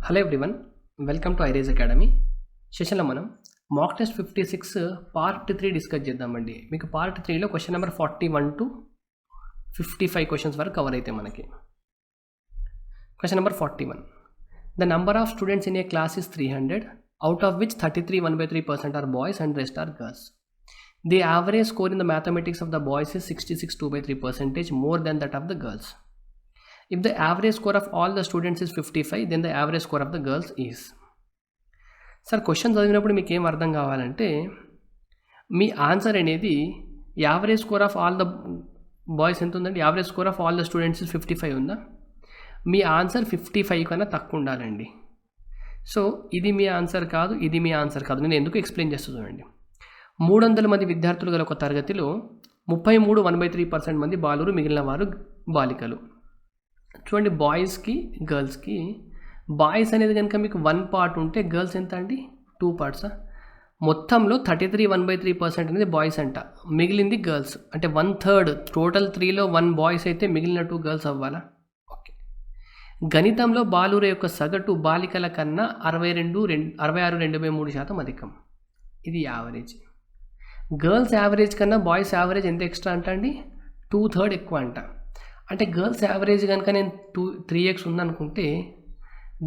Hello everyone, welcome to ఐరేజ్ academy. సెషన్లో మనం mock test 56 part 3 discuss చేద్దామండి. మీకు పార్ట్ 3లో క్వశ్చన్ నెంబర్ 41 to 55 క్వశ్చన్స్ వరకు కవర్ అయితే మనకి. Question number 41. The number of students in a class is 300, out of which 33 1/3% are boys and rest are girls. The average score in the mathematics of the boys is 66 2/3% more than that of the girls. If the average score of all the students is 55, then the average score of the girls is. Sir question చదివినప్పుడు మీకు ఏం అర్థం కావాలంటే మీ answer అనేది average score of all the boys ఎంత ఉందండి, average score of all the students 55 ఉందా. మీ answer 55 కన్నా తక్కువ ఉండాలండి. సో ఇది మీ ఆన్సర్ కాదు, ఇది మీ ఆన్సర్ కాదు. నేను ఎందుకు ఎక్స్ప్లెయిన్ చేస్తూ చూడండి. 300 మంది విద్యార్థులు గల ఒక తరగతిలో 33 1/3% మంది బాలురు, మిగిలిన వారు బాలికలు. చూడండి, బాయ్స్కి గర్ల్స్కి బాయ్స్ అనేది కనుక మీకు 1 part ఉంటే గర్ల్స్ ఎంత అండి 2 parts. మొత్తంలో 33 1/3% అనేది బాయ్స్ అంట, మిగిలింది గర్ల్స్. అంటే 1/3 టోటల్ 3లో 1 బాయ్స్ అయితే మిగిలిన 2 గర్ల్స్ అవ్వాలా. ఓకే. గణితంలో బాలుర యొక్క సగటు బాలికల కన్నా 66.23% అధికం. ఇది యావరేజ్. గర్ల్స్ యావరేజ్ కన్నా బాయ్స్ యావరేజ్ ఎంత ఎక్స్ట్రా అంట అండి, 2/3 ఎక్కువ అంట. అంటే గర్ల్స్ యావరేజ్ కనుక నేను 3x ఉందనుకుంటే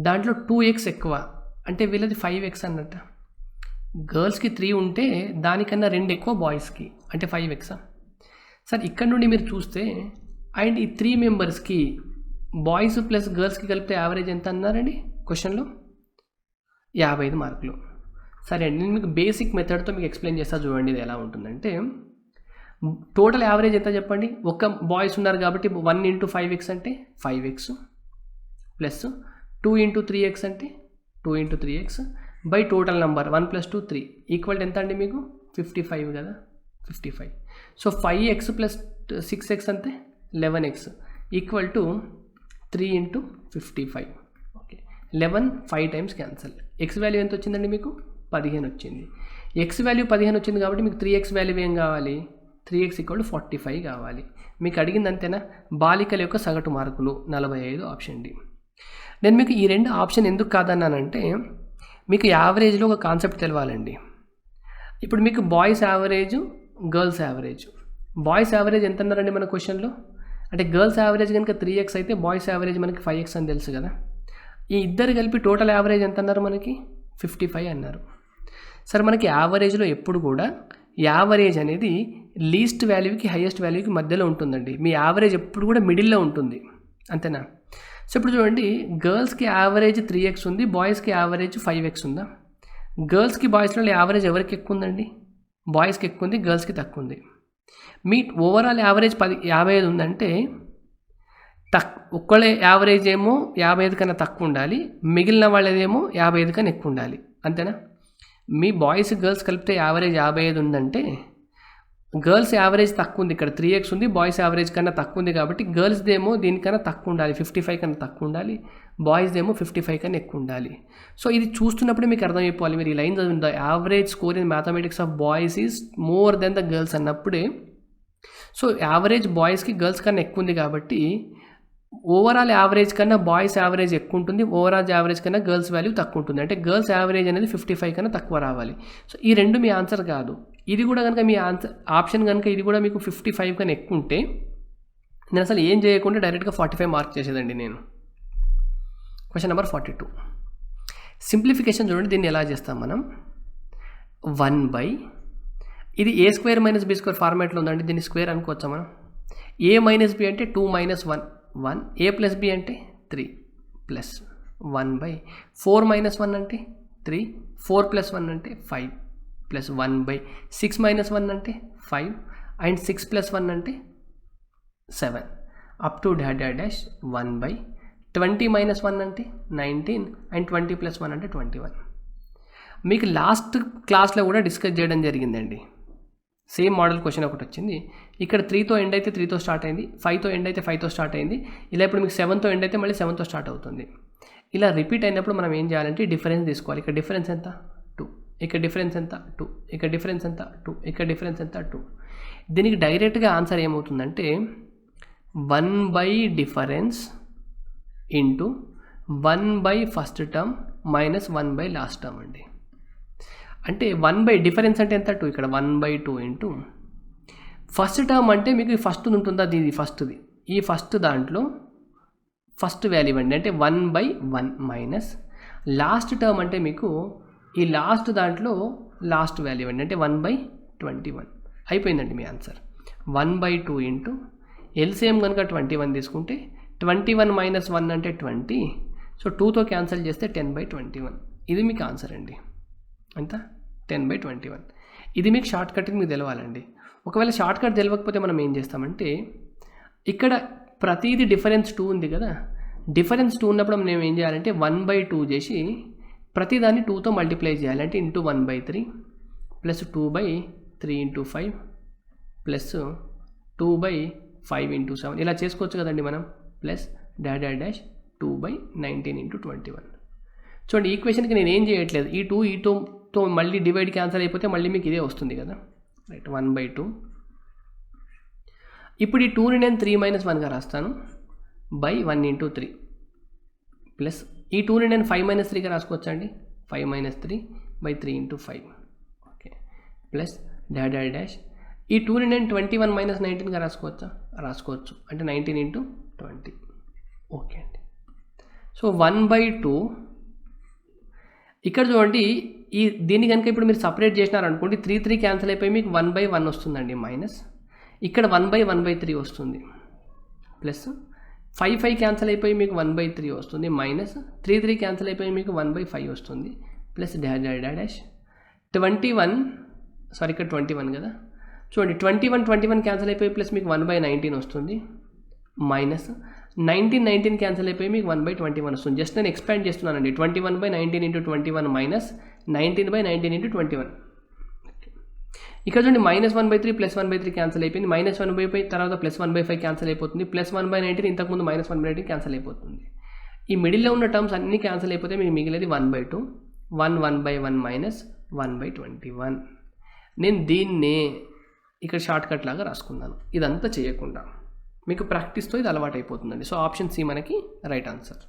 దాంట్లో 2x ఎక్కువ, అంటే వీళ్ళది 5x అన్నట్ట. గర్ల్స్కి 3 ఉంటే దానికన్నా 2 ఎక్కువ బాయ్స్కి, అంటే 5x. సార్ ఇక్కడ నుండి మీరు చూస్తే అండ్ ఈ 3 మెంబర్స్కి బాయ్స్ ప్లస్ గర్ల్స్కి కలిపితే యావరేజ్ ఎంత అన్నారండి క్వశ్చన్లో, 55 మార్కులు. సరే అండి, నేను మీకు బేసిక్ మెథడ్తో మీకు ఎక్స్ప్లెయిన్ చేస్తా చూడండి. ఇది ఎలా ఉంటుందంటే టోటల్ యావరేజ్ ఎంత చెప్పండి. ఒక బాయ్స్ ఉన్నారు కాబట్టి 1 × 5x అంటే 5x ప్లస్ 2 × 3x అంటే 2 × 3x by total number 1 + 2 3 equal ఎంత అండి మీకు 55 కదా, 55. సో 5x ప్లస్ 6x అంటే 11x equal to 3 × 55. Okay, 11 5 times cancel. x value ఎంత వచ్చిందండి మీకు 15 వచ్చింది. x వాల్యూ 15 వచ్చింది కాబట్టి మీకు 3x వాల్యూ ఏం కావాలి, 3x = 45 కావాలి. మీకు అడిగింది అంతేనా. బాలికల యొక్క సగటు మార్కులు 45, ఆప్షన్ డి. నేను మీకు ఈ 2 ఆప్షన్ ఎందుకు కాదన్నానంటే మీకు యావరేజ్లో ఒక కాన్సెప్ట్ తెలవాలండి. ఇప్పుడు మీకు boys average, girls average. Boys average ఎంత అన్నారండి మన క్వశ్చన్లో, అంటే గర్ల్స్ యావరేజ్ కనుక 3x అయితే బాయ్స్ యావరేజ్ మనకి 5x అని తెలుసు కదా. ఈ ఇద్దరు కలిపి టోటల్ యావరేజ్ ఎంత అన్నారు, మనకి 55 అన్నారు. సరే, మనకి యావరేజ్లో ఎప్పుడు కూడా యావరేజ్ అనేది లీస్ట్ వాల్యూకి హైయెస్ట్ వాల్యూకి మధ్యలో ఉంటుందండి. మీ యావరేజ్ ఎప్పుడు కూడా మిడిల్లో ఉంటుంది, అంతేనా. సో ఇప్పుడు చూడండి, గర్ల్స్కి యావరేజ్ 3x ఉంది, బాయ్స్కి యావరేజ్ 5x ఉందా. గర్ల్స్కి బాయ్స్లో యావరేజ్ ఎవరికి ఎక్కువ ఉందండి, బాయ్స్కి ఎక్కువ ఉంది, గర్ల్స్కి తక్కువ ఉంది. మీ ఓవరాల్ యావరేజ్ 55 ఉందంటే ఒక్కళ్ళే యావరేజ్ ఏమో 55 కన్నా తక్కువ ఉండాలి, మిగిలిన వాళ్ళదేమో 55 కన్నా ఎక్కువ ఉండాలి, అంతేనా. మీ బాయ్స్ గర్ల్స్ కలిపితే యావరేజ్ 55 ఉందంటే గర్ల్స్ యావరేజ్ తక్కువ ఉంది, ఇక్కడ 3x ఉంది, బాయ్స్ యావరేజ్ కన్నా తక్కువ ఉంది కాబట్టి గర్ల్స్దేమో దీనికన్నా తక్కువ ఉండాలి, 55 కన్నా తక్కువ ఉండాలి, బాయ్స్దేమో 55 కన్నా ఎక్కువ ఉండాలి. సో ఇది చూస్తున్నప్పుడే మీకు అర్థమైపోవాలి. మీరు ఈ లైన్ చదివిన the average score in mathematics of boys is more than the girls అన్నప్పుడే, సో యావరేజ్ బాయ్స్కి గర్ల్స్ కన్నా ఎక్కువ ఉంది కాబట్టి ఓవరాల్ యావరేజ్ కన్నా బాయ్స్ యావరేజ్ ఎక్కువ ఉంటుంది, ఓవరాల్ యావరేజ్ కన్నా గర్ల్స్ వాల్యూ తక్కువ ఉంటుంది. అంటే గర్ల్స్ యావరేజ్ అనేది 55 కన్నా తక్కువ రావాలి. సో ఈ 2 మీ ఆన్సర్ కాదు. ఇది కూడా కనుక మీ ఆన్సర్ ఆప్షన్ కనుక ఇది కూడా మీకు 55 కన్నా ఎక్కువ ఉంటే నేను అసలు ఏం చేయకుండా డైరెక్ట్గా 45 మార్క్ చేసేదండి నేను. Question number 42. సింప్లిఫికేషన్ చూడండి, దీన్ని ఎలా చేస్తాం మనం. 1/, ఇది a² - b² ఫార్మాట్లో ఉందండి, దీన్ని స్క్వేర్ అనుకోవచ్చా మనం. a - b అంటే 2 - 1 1, a + b అంటే 3 ప్లస్ 1/, 4 - 1 అంటే 3, 4 + 1 అంటే 5 ప్లస్ 1/, 6 - 1 అంటే 5 అండ్ 6 + 1 అంటే 7 అప్ టు డాష్ 1/, 20 - 1 అంటే 19 అండ్ 20 + 1 అంటే 21. మీకు లాస్ట్ క్లాస్లో కూడా డిస్కస్ చేయడం జరిగిందండి. సేమ్ మోడల్ క్వశ్చన్ ఒకటి వచ్చింది. ఇక్కడ 3తో ఎండ్ అయితే 3తో స్టార్ట్ అయింది, 5తో ఎండ్ అయితే 5తో స్టార్ట్ అయింది. ఇలా ఇప్పుడు మీకు 7తో ఎండ్ అయితే మళ్ళీ 7తో స్టార్ట్ అవుతుంది. ఇలా రిపీట్ అయినప్పుడు మనం ఏం చేయాలంటే డిఫరెన్స్ తీసుకోవాలి. ఇక్కడ డిఫరెన్స్ ఎంత 2, ఇక్కడ డిఫరెన్స్ ఎంత 2, ఇక్కడ డిఫరెన్స్ ఎంత 2, ఇక్కడ డిఫరెన్స్ ఎంత 2. దీనికి డైరెక్ట్గా ఆన్సర్ ఏమవుతుందంటే 1/డిఫరెన్స్ into 1 by first term minus 1 by last term అండి. అంటే 1 బై డిఫరెన్స్ అంటే ఎంత 2, ఇక్కడ 1/2 ఇంటూ ఫస్ట్ టర్మ్ అంటే మీకు ఈ ఫస్ట్ ఉంటుందా, ఇది ఫస్ట్ది, ఈ ఫస్ట్ దాంట్లో ఫస్ట్ వాల్యూ అండి, అంటే 1/1 మైనస్ లాస్ట్ టర్మ్ అంటే మీకు ఈ లాస్ట్ దాంట్లో లాస్ట్ వాల్యూ అండి, అంటే 1/21. అయిపోయిందండి మీ ఆన్సర్. 1/2 ఇంటూ ఎల్సిఎం కనుక 21 తీసుకుంటే 21 మైనస్ 1 అంటే 20. సో 2తో క్యాన్సిల్ చేస్తే 10/21. ఇది మీకు ఆన్సర్ అండి. ఎంత 10/21. ఇది మీకు షార్ట్ కట్ మీకు తెలవాలండి. ఒకవేళ షార్ట్ కట్ తెలియకపోతే మనం ఏం చేస్తామంటే ఇక్కడ ప్రతిదీ డిఫరెన్స్ 2 ఉంది కదా, డిఫరెన్స్ 2 ఉన్నప్పుడు మనం ఏం చేయాలంటే 1/2 చేసి ప్రతిదాన్ని 2తో మల్టిప్లై చేయాలి. అంటే into 1/3 plus 2/3 into 5 plus 2/5 into 7 ఇలా చేసుకోవచ్చు కదండి మనం. Plus dash 2/19 into 21. చూడండి ఈక్వేషన్కి నేను ఏం చేయట్లేదు, ఈ 2 ఈ 2తో మళ్ళీ డివైడ్ క్యాన్సల్ అయిపోతే మళ్ళీ మీకు ఇదే వస్తుంది కదా, రైట్. 1/2. ఇప్పుడు ఈ 2ని నేను 3 - 1గా రాస్తాను బై 1 ఇంటూ 3 ప్లస్ ఈ 2ని నేను 5 - 3గా రాసుకోవచ్చా అండి, 5 - 3/3 ఇంటూ 5. ఓకే. ప్లస్ డాష్ ఈ 2ని నేను 21 - 19గా రాసుకోవచ్చు, అంటే 19 ఇంటూ 20. ఓకే అండి. సో 1/2 ఇక్కడ చూడండి, దీన్ని కనుక ఇప్పుడు మీరు సపరేట్ చేసినారనుకోండి 3 క్యాన్సిల్ అయిపోయి మీకు 1/1 వస్తుందండి, మైనస్ ఇక్కడ 1/1/3 వస్తుంది, ప్లస్ 5 క్యాన్సిల్ అయిపోయి మీకు 1/3 వస్తుంది, మైనస్ 3 క్యాన్సిల్ అయిపోయి మీకు 1/5 వస్తుంది, ప్లస్ డాష్ 21 సారీ ఇక్కడ 21 కదా, చూడండి 21 క్యాన్సిల్ అయిపోయి ప్లస్ మీకు 1/19 వస్తుంది, మైనస్ 19 క్యాన్సిల్ అయిపోయి మీకు 1/21 వస్తుంది. జస్ట్ నేను ఎక్స్పాండ్ చేస్తున్నానండి. 21/19 ఇంటూ 21 మైనస్ 19/19 ఇంటూ 21. ఇక్కడ చూడండి -1/3 ప్లస్ 1/3 క్యాన్సిల్ అయిపోయింది, -1/5 తర్వాత ప్లస్ 1/5 క్యాన్సిల్ అయిపోతుంది, ప్లస్ 1/19 ఇంతకుముందు -1/19 క్యాన్సిల్ అయిపోతుంది. ఈ మిడిల్లో ఉన్న టర్మ్స్ అన్నీ క్యాన్సిల్ అయిపోతే మీకు మిగిలేది 1/2, 1/1 మైనస్ 1/21. నేను దీన్నే ఇక్కడ షార్ట్ కట్ లాగా రాసుకున్నాను, ఇదంతా చేయకుండా. మీకు ప్రాక్టీస్తో ఇది అలవాటు అయిపోతుందండి. సో ఆప్షన్ సి మనకి right answer.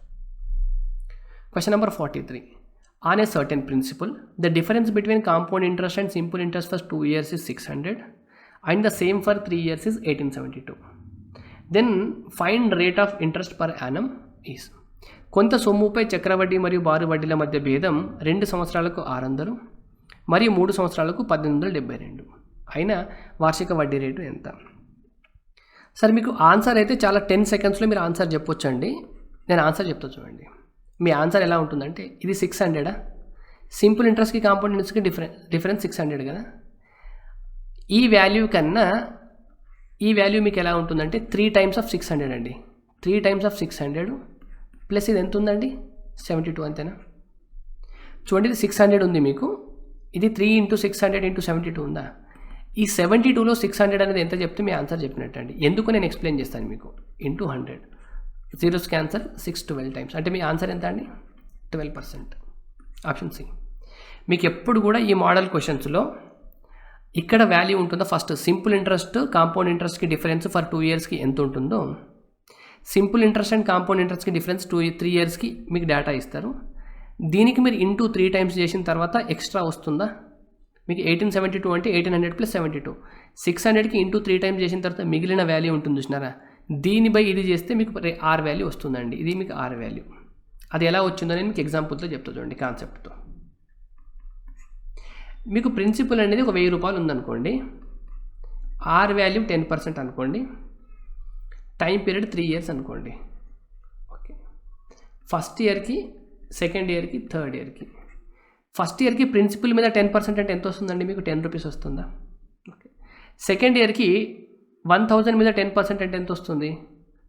Question number 43. On a certain principle, the difference between compound interest and simple interest for 2 years is 600 and the same for 3 years is 1872. Then find rate of interest per annum is. కొంత సొమ్ముపై చక్రవడ్డీ మరియు బారు వడ్డీల మధ్య భేదం 2 సంవత్సరాలకు 600 మరియు 3 సంవత్సరాలకు 1872 అయిన వార్షిక వడ్డీ రేటు ఎంత? సరే, మీకు ఆన్సర్ అయితే చాలా 10 సెకండ్స్లో మీరు ఆన్సర్ చెప్పొచ్చండి. నేను ఆన్సర్ చెప్తా చూడండి. మీ ఆన్సర్ ఎలా ఉంటుందంటే ఇది 600 సింపుల్ ఇంట్రెస్ట్కి కాంపౌండ్ ఇంట్రెస్ట్కి డిఫరెన్స్ 600 కదా, ఈ వాల్యూ కన్నా ఈ వాల్యూ మీకు ఎలా ఉంటుందంటే 3 టైమ్స్ ఆఫ్ 600 అండి. 3 టైమ్స్ ఆఫ్ 600 ప్లస్ ఇది ఎంత ఉందండి 72, అంతేనా? చూడండి ఇది 600 ఉంది మీకు, ఇది 3 × 600 × 72 ఉందా? ఈ 72లో 600 అనేది ఎంత చెప్తే మీ ఆన్సర్ చెప్పినట్టు అండి. ఎందుకు నేను ఎక్స్ప్లెయిన్ చేస్తాను మీకు. ఇంటూ 100 జీరోస్ క్యాన్సర్ 6 12 టైమ్స్ అంటే మీ ఆన్సర్ ఎంత అండి 12%. Option C. మీకు ఎప్పుడు కూడా ఈ మోడల్ క్వశ్చన్స్లో ఇక్కడ వాల్యూ ఉంటుందో ఫస్ట్ సింపుల్ ఇంట్రెస్ట్ కాంపౌండ్ ఇంట్రెస్ట్కి డిఫరెన్స్ ఫర్ 2 ఇయర్స్కి ఎంత ఉంటుందో, సింపుల్ ఇంట్రెస్ట్ అండ్ కాంపౌండ్ ఇంట్రెస్ట్కి డిఫరెన్స్ 3 ఇయర్స్కి మీకు డేటా ఇస్తారు. దీనికి మీరు ఇంటూ 3 టైమ్స్ చేసిన తర్వాత ఎక్స్ట్రా వస్తుందా మీకు 1872 అంటే 1800 + 72, 600కి ఇంటూ 3 టైమ్స్ చేసిన తర్వాత మిగిలిన వాల్యూ ఉంటుంది చూసినారా, దీని బై ఇది చేస్తే మీకు ఆర్ వాల్యూ వస్తుందండి. ఇది మీకు ఆర్ వాల్యూ. అది ఎలా వచ్చిందో నేను మీకు ఎగ్జాంపుల్తో చెప్తా చూడండి, కాన్సెప్ట్తో. మీకు ప్రిన్సిపల్ అనేది ఒక 1000 రూపాయలు ఉందనుకోండి, ఆర్ వాల్యూ 10% అనుకోండి, టైం పీరియడ్ 3 ఇయర్స్ అనుకోండి. ఓకే. ఫస్ట్ ఇయర్కి, సెకండ్ ఇయర్కి, థర్డ్ ఇయర్కి. ఫస్ట్ ఇయర్కి ప్రిన్సిపల్ మీద 10% అంటే ఎంత వస్తుందండి మీకు 10 రూపీస్ వస్తుందా? ఓకే. సెకండ్ ఇయర్కి 1000 మీద 10% అంటే ఎంత వస్తుంది?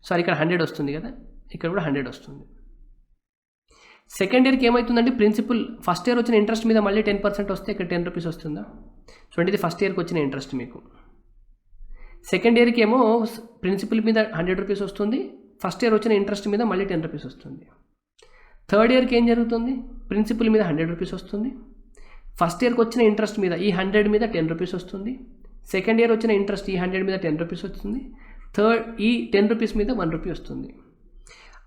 సారీ ఇక్కడ 100 వస్తుంది కదా, ఇక్కడ కూడా 100 వస్తుంది. సెకండ్ ఇయర్కి ఏమవుతుందండి, ప్రిన్సిపల్ ఫస్ట్ ఇయర్ వచ్చిన ఇంట్రెస్ట్ మీద మళ్ళీ 10% వస్తే ఇక్కడ 10 రూపీస్ వస్తుందా? చూడండి ఇది ఫస్ట్ ఇయర్కి వచ్చిన ఇంట్రెస్ట్ మీకు. సెకండ్ ఇయర్కి ఏమో ప్రిన్సిపల్ మీద 100 రూపీస్ వస్తుంది, ఫస్ట్ ఇయర్ వచ్చిన ఇంట్రెస్ట్ మీద మళ్ళీ 10 రూపీస్ వస్తుంది. థర్డ్ ఇయర్కి ఏం జరుగుతుంది, ప్రిన్సిపల్ మీద 100 రూపీస్ వస్తుంది, ఫస్ట్ ఇయర్కి వచ్చిన ఇంట్రెస్ట్ మీద ఈ 100 మీద 10 రూపీస్ వస్తుంది, సెకండ్ ఇయర్ వచ్చిన ఇంట్రెస్ట్ ఈ 100 మీద 10 రూపీస్ వస్తుంది, థర్డ్ ఈ 10 రూపీస్ మీద 1 రూపీ వస్తుంది.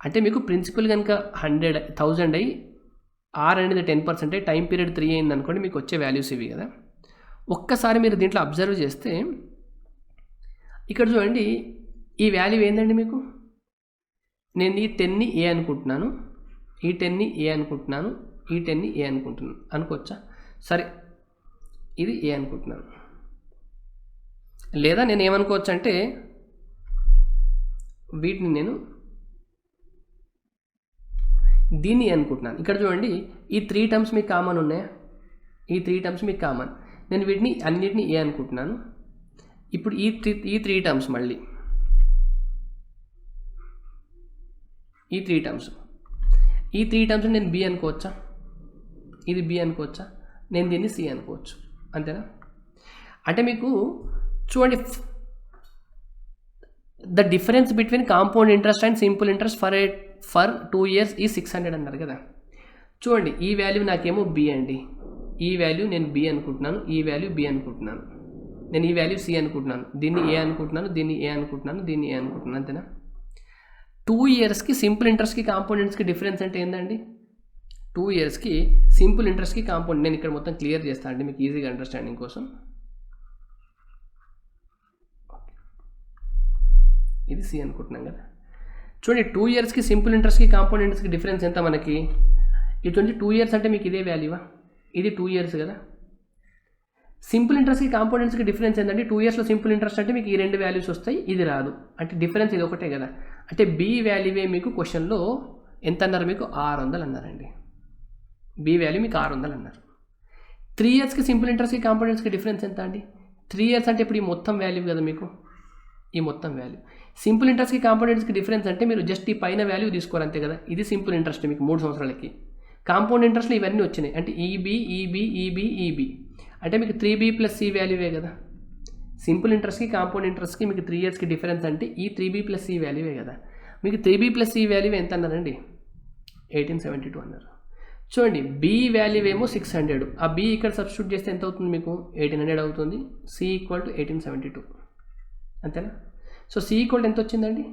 అంటే మీకు ప్రిన్సిపల్ కనుక 1000 అయ్యి ఆర్ అనేది 10% టైం పీరియడ్ 3 అయింది అనుకోండి, మీకు వచ్చే వాల్యూస్ ఇవి కదా. ఒక్కసారి మీరు దీంట్లో అబ్జర్వ్ చేస్తే ఇక్కడ చూడండి, ఈ వాల్యూ ఏందండి మీకు, నేను ఈ 10ని ఏ అనుకుంటున్నాను, ఈ 10ని ఏ అనుకుంటున్నాను, ఈ 10ని ఏ అనుకుంటున్నాను అనుకోవచ్చా? సరే, ఇది ఏ అనుకుంటున్నాను. లేదా నేను ఏమనుకోవచ్చు అంటే వీటిని నేను దీన్ని అనుకుంటున్నాను. ఇక్కడ చూడండి, ఈ 3 టర్మ్స్ మీకు కామన్ ఉన్నాయా? ఈ 3 టర్మ్స్ మీకు కామన్. నేను వీటిని అన్నిటిని ఏ అనుకుంటున్నాను. ఇప్పుడు ఈ 3 టర్మ్స్ మళ్ళీ ఈ 3 టర్మ్స్ నేను బి అనుకోవచ్చా? ఇది బి అనుకోవచ్చా? నేను దీన్ని సి అనుకోవచ్చు, అంతేనా? అంటే మీకు చూడండి, the difference between compound interest and simple interest for 2 years ఈ 600 అన్నారు కదా. చూడండి, ఈ వాల్యూ నాకేమో బి అండి, ఈ వాల్యూ నేను బి అనుకుంటున్నాను, ఈ వాల్యూ బి అనుకుంటున్నాను, నేను ఈ వాల్యూ సి అనుకుంటున్నాను, దీన్ని ఏ అనుకుంటున్నాను, దీన్ని ఏ అనుకుంటున్నాను, దీన్ని ఏ అనుకుంటున్నాను, అంతేనా? 2 yearsకి సింపుల్ ఇంట్రెస్ట్కి కాంపౌండ్ ఇంట్రెస్ట్కి డిఫరెన్స్ అంటే ఏంటండి? 2 yearsకి సింపుల్ ఇంట్రెస్ట్కి కాంపౌండ్, నేను ఇక్కడ మొత్తం క్లియర్ చేస్తాను అండి మీకు ఈజీగా అండర్స్టాండింగ్ కోసం. ఇది సి అనుకుంటున్నాం కదా. చూడండి, 2 yearsకి సింపుల్ ఇంట్రెస్ట్కి కాంపౌండ్ ఇంట్రెస్ట్కి డిఫరెన్స్ ఎంత మనకి? ఇటువంటి 2 years అంటే మీకు ఇదే వాల్యూవా? ఇది 2 years కదా. సింపుల్ ఇంట్రెస్ట్కి కాంపౌండ్ ఇంట్రెస్ట్కి డిఫరెన్స్ ఏంటంటే 2 yearsలో సింపుల్ ఇంట్రెస్ట్ అంటే మీకు ఈ 2 వాల్యూస్ వస్తాయి, ఇది రాదు. అంటే డిఫరెన్స్ ఇది ఒకటే కదా. అంటే బి వాల్యూవే మీకు క్వశ్చన్లో ఎంత అన్నారు? మీకు 600 అన్నారండి. బి వాల్యూ మీకు 600 అన్నారు. 3 yearsకి సింపుల్ ఇంట్రెస్ట్కి కాంపౌండ్ ఇంట్రెస్ట్కి డిఫరెన్స్ ఎంత అండి? 3 years అంటే ఇప్పుడు ఈ మొత్తం వాల్యూ కదా మీకు, ఈ మొత్తం వాల్యూ. సింపుల్ ఇంట్రెస్ట్కి కాంపౌండ్ ఇంట్రెస్ట్కి డిఫరెన్స్ అంటే మీరు జస్ట్ ఈ పైన వాల్యూ తీసుకోవాలి అంతే కదా. ఇది సింపుల్ ఇంట్రెస్ట్ మీకు 3 సంవత్సరాలకి. కాంపౌండ్ ఇంట్రెస్ట్లో ఇవన్నీ వచ్చినాయి అంటే ఈబి అంటే మీకు 3b + c వాల్యూవే కదా. సింపుల్ ఇంట్రెస్ట్కి కాంపౌండ్ ఇంట్రెస్ట్కి మీకు 3 yearsకి డిఫరెన్స్ అంటే ఈ 3b + c వాల్యూవే కదా. మీకు 3b + c వాల్యూ ఎంత అన్నారండి? 1872 అన్నారు. చూడండి, బి వాల్యూ ఏమో 600, ఆ బి ఇక్కడ సబ్స్టిట్యూట్ చేస్తే ఎంత అవుతుంది మీకు? 1800 అవుతుంది. సి = 1872, అంతేనా? సో సి ఈక్వల్ ఎంత వచ్చిందండి?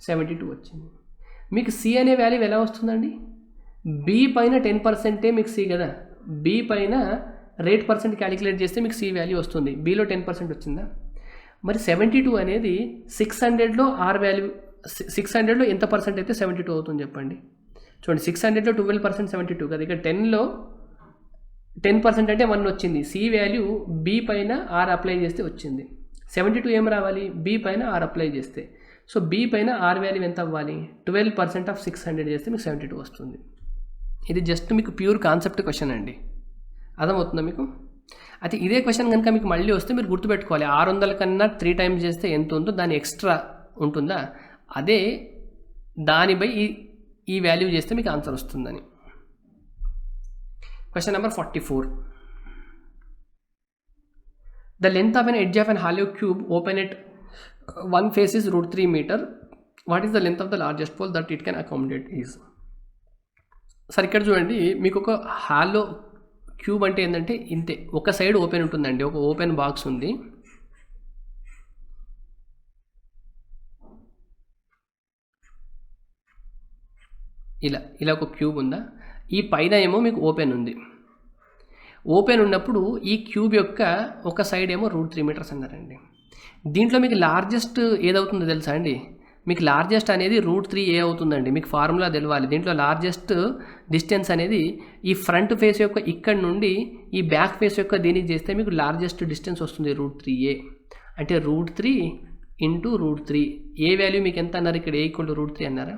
72 వచ్చింది. మీకు సి అనే వాల్యూ ఎలా వస్తుందండి? బి పైన 10% మీకు సి కదా, బి పైన రేట్ పర్సెంట్ క్యాలిక్యులేట్ చేస్తే మీకు సి వాల్యూ వస్తుంది. బిలో 10% వచ్చిందా? మరి 72 అనేది 600లో ఆర్ వాల్యూ, 600లో ఎంత పర్సెంట్ అయితే 72 అవుతుంది చెప్పండి. చూడండి, 600లో 12% 72 కదా. ఇక్కడ 10లో 10% అంటే 1 వచ్చింది. సి వాల్యూ బి పైన ఆర్ అప్లై చేస్తే వచ్చింది. 72 ఏం రావాలి? బి పైన ఆర్ అప్లై చేస్తే. సో బి పైన ఆర్ వాల్యూ ఎంత అవ్వాలి? 12% ఆఫ్ 600 చేస్తే మీకు 72 వస్తుంది. ఇది జస్ట్ మీకు ప్యూర్ కాన్సెప్ట్ క్వశ్చన్ అండి, అర్థమవుతుందా మీకు? అయితే ఇదే క్వశ్చన్ కనుక మీకు మళ్ళీ వస్తే మీరు గుర్తుపెట్టుకోవాలి, 600 కన్నా 3 times చేస్తే ఎంత ఉందో దాని ఎక్స్ట్రా ఉంటుందా, అదే దానిపై ఈ వాల్యూ చేస్తే మీకు ఆన్సర్ వస్తుందని. Question number 44. The length of an edge of an hollow cube open at one face is √3 meter. What is the length of the largest pole that it can accommodate is? సరే, ఇక్కడ చూడండి, మీకు ఒక hollow cube అంటే ఏంటంటే ఇంతే, ఒక side open ఉంటుందండి, ఒక ఓపెన్ బాక్స్ ఉంది. ఇలా ఒక క్యూబ్ ఉందా, ఈ పైన ఏమో మీకు ఓపెన్ ఉంది. ఓపెన్ ఉన్నప్పుడు ఈ క్యూబ్ యొక్క ఒక సైడ్ ఏమో √3 meters అన్నారండి. దీంట్లో మీకు లార్జెస్ట్ ఏదవుతుందో తెలుసా అండి? మీకు లార్జెస్ట్ అనేది √3a అవుతుందండి. మీకు ఫార్ములా తెలవాలి. దీంట్లో లార్జెస్ట్ డిస్టెన్స్ అనేది ఈ ఫ్రంట్ ఫేస్ యొక్క ఇక్కడ నుండి ఈ బ్యాక్ ఫేస్ యొక్క దీనికి చేస్తే మీకు లార్జెస్ట్ డిస్టెన్స్ వస్తుంది √3a. అంటే √3 × √3. ఏ వాల్యూ మీకు ఎంత అన్నారు? ఇక్కడ a = √3 అన్నారా?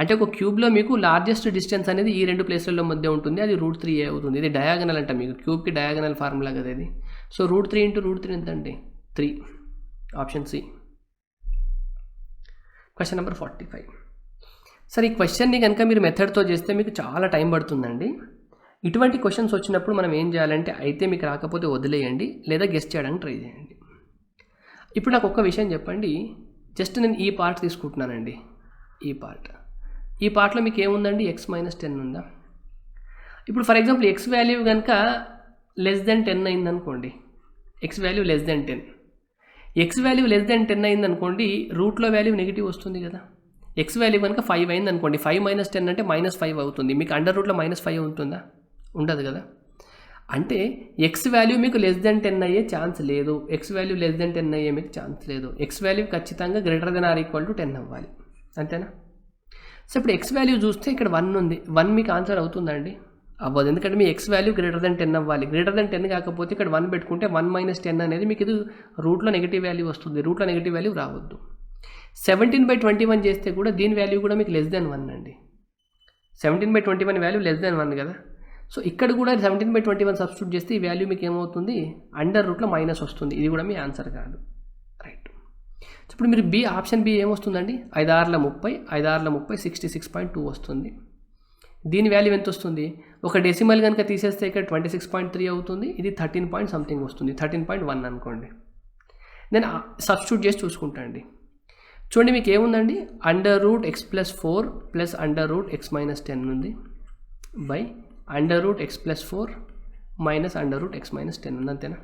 అంటే ఒక క్యూబ్లో మీకు లార్జెస్ట్ డిస్టెన్స్ అనేది ఈ 2 ప్లేస్లలో మధ్య ఉంటుంది, అది √3a అవుతుంది. ఇది డయాగనల్ అంట, మీకు క్యూబ్కి డయాగనల్ ఫార్ములా కదా ఇది. సో √3 × √3 ఎంత అండి? 3. Option C. Question number 45. సరే, ఈ క్వశ్చన్ని కనుక మీరు మెథడ్తో చేస్తే మీకు చాలా టైం పడుతుందండి. ఇటువంటి క్వశ్చన్స్ వచ్చినప్పుడు మనం ఏం చేయాలంటే, అయితే మీకు రాకపోతే వదిలేయండి, లేదా గెస్ చేయడానికి ట్రై చేయండి. ఇప్పుడు నాకు ఒక్క విషయం చెప్పండి, జస్ట్ నేను ఈ పార్ట్ తీసుకుంటున్నానండి. ఈ పార్ట్లో మీకు ఏముందండి? x - 10 ఉందా? ఇప్పుడు ఫర్ ఎగ్జాంపుల్ x వాల్యూ కనుక <10 అయిందనుకోండి, x వాల్యూ <10, x వాల్యూ <10 అయిందనుకోండి, రూట్లో వాల్యూ నెగిటివ్ వస్తుంది కదా. ఎక్స్ వాల్యూ కనుక 5 అయింది అనుకోండి, 5 - 10 అంటే -5 అవుతుంది. మీకు అండర్ రూట్లో -5 ఉంటుందా? ఉండదు కదా. అంటే ఎక్స్ వాల్యూ మీకు <10 అయ్యే ఛాన్స్ లేదు, ఎక్స్ వాల్యూ <10 అయ్యే మీకు ఛాన్స్ లేదు. ఎక్స్ వాల్యూ ఖచ్చితంగా >10 అవ్వాలి, అంతేనా? సో ఇప్పుడు ఎక్స్ వాల్యూ చూస్తే ఇక్కడ 1 ఉంది, 1 మీకు ఆన్సర్ అవుతుందండి? అవ్వదు, ఎందుకంటే మీ ఎక్స్ వాల్యూ >10 అవ్వాలి. >10 కాకపోతే ఇక్కడ 1 పెట్టుకుంటే 1 - 10 అనేది మీకు ఇది రూట్లో నెగిటివ్ వాల్యూ వస్తుంది, రూట్లో నెగిటివ్ వాల్యూ రావద్దు. 17/21 చేస్తే కూడా దీని వాల్యూ కూడా మీకు <1 అండి. 17/21 వాల్యూ <1 కదా. సో ఇక్కడ కూడా 17/21 సబ్స్టిట్యూట్ చేస్తే ఈ వాల్యూ మీకు ఏమవుతుంది? అండర్ రూట్లో మైనస్ వస్తుంది. ఇది కూడా మీ ఆన్సర్ కాదు, రైట్. సో ఇప్పుడు మీరు ఆప్షన్ బి ఏమొస్తుందండి? 5 6 30, 5 6 30 66.2 వస్తుంది. దీని వాల్యూ ఎంత వస్తుంది? ఒక డెసిమల్ కనుక తీసేస్తే ఇక్కడ 26.3 అవుతుంది, ఇది 13 పాయింట్ సంథింగ్ వస్తుంది, 13.1 అనుకోండి. నేను సబ్స్టిట్యూట్ చేసి చూసుకుంటా అండి. చూడండి మీకు ఏముందండి? √x+4 ప్లస్ √x-10 ఉంది బై √x+4 మైనస్ √x-10 ఉంది, అంతేనా?